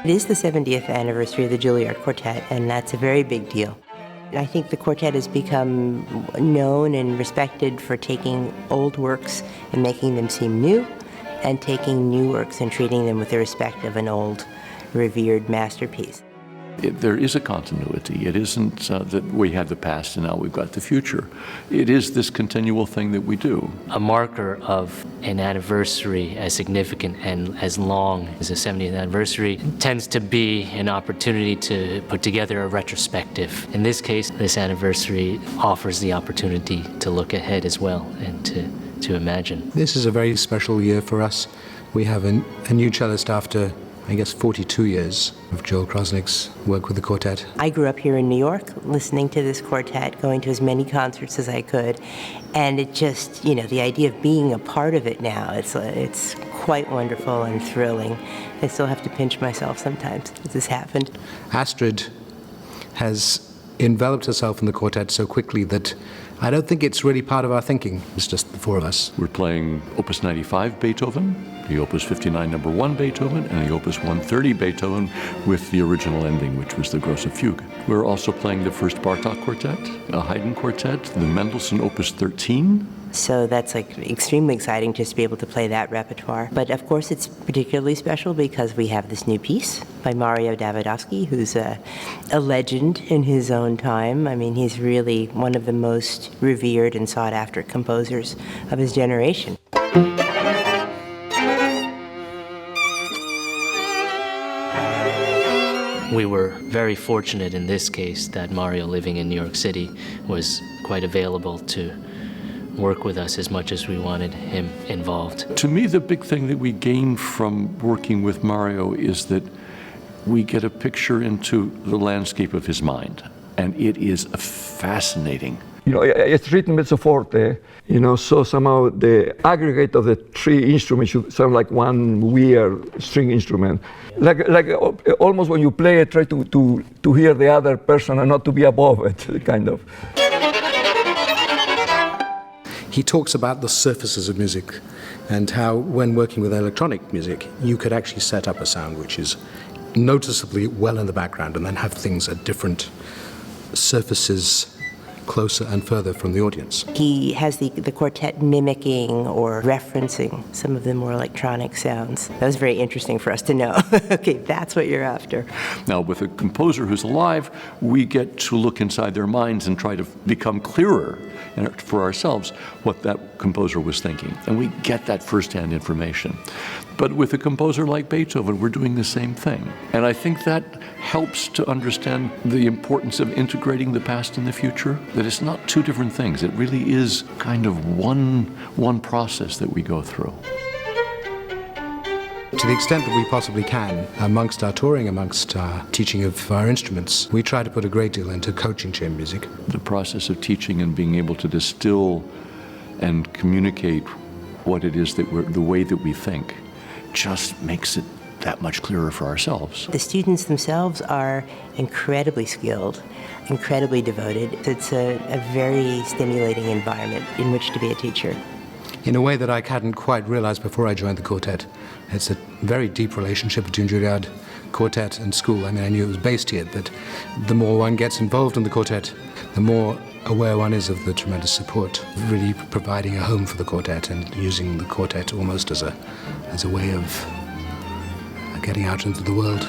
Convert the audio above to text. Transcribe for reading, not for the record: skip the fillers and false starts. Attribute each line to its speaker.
Speaker 1: It is the 70th anniversary of the Juilliard Quartet, and that's a very big deal. I think the quartet has become known and respected for taking old works and making them seem new, and taking new works and treating them with the respect of an old, revered masterpiece.
Speaker 2: There is a continuity. It isn't that we had the past and now we've got the future. It is this continual thing that we do.
Speaker 3: A marker of an anniversary as significant and as long as the 70th anniversary tends to be an opportunity to put together a retrospective. In this case, this anniversary offers the opportunity to look ahead as well and to imagine.
Speaker 4: This is a very special year for us. We have a new cellist after, I guess, 42 years of Joel Krosnick's work with the quartet.
Speaker 1: I grew up here in New York listening to this quartet, going to as many concerts as I could, and it just, the idea of being a part of it now, it's quite wonderful and thrilling. I still have to pinch myself sometimes as this happened.
Speaker 4: Astrid has enveloped herself in the quartet so quickly that I don't think it's really part of our thinking. It's just the four of us.
Speaker 2: We're playing Opus 95 Beethoven, the Opus 59 number 1 Beethoven, and the Opus 130 Beethoven with the original ending, which was the Grosse Fuge. We're also playing the first Bartók Quartet, a Haydn Quartet, the Mendelssohn Opus 13.
Speaker 1: So that's extremely exciting just to be able to play that repertoire. But of course it's particularly special because we have this new piece by Mario Davidovsky, who's a legend in his own time. I mean, he's really one of the most revered and sought after composers of his generation.
Speaker 3: We were very fortunate in this case that Mario, living in New York City, was quite available to work with us as much as we wanted him involved.
Speaker 2: To me, the big thing that we gain from working with Mario is that we get a picture into the landscape of his mind, and it is fascinating.
Speaker 5: It's written mezzo forte, so somehow the aggregate of the three instruments should sound like one weird string instrument. Like almost when you play it, try to hear the other person and not to be above it, kind of.
Speaker 4: He talks about the surfaces of music and how, when working with electronic music, you could actually set up a sound which is noticeably well in the background and then have things at different surfaces closer and further from the audience.
Speaker 1: He has the quartet mimicking or referencing some of the more electronic sounds. That was very interesting for us to know. Okay, that's what you're after.
Speaker 2: Now, with a composer who's alive, we get to look inside their minds and try to become clearer for ourselves what that composer was thinking. And we get that firsthand information. But with a composer like Beethoven, we're doing the same thing. And I think that helps to understand the importance of integrating the past and the future, that it's not two different things. It really is kind of one process that we go through.
Speaker 4: To the extent that we possibly can, amongst our touring, amongst our teaching of our instruments, we try to put a great deal into coaching chamber music.
Speaker 2: The process of teaching and being able to distill and communicate what it is that the way that we think just makes it that much clearer for ourselves.
Speaker 1: The students themselves are incredibly skilled, incredibly devoted. It's a very stimulating environment in which to be a teacher.
Speaker 4: In a way that I hadn't quite realized before I joined the quartet. It's a very deep relationship between Juilliard quartet and school. I mean, I knew it was based here, but the more one gets involved in the quartet, the more aware one is of the tremendous support, really providing a home for the quartet and using the quartet almost as a way of getting out into the world.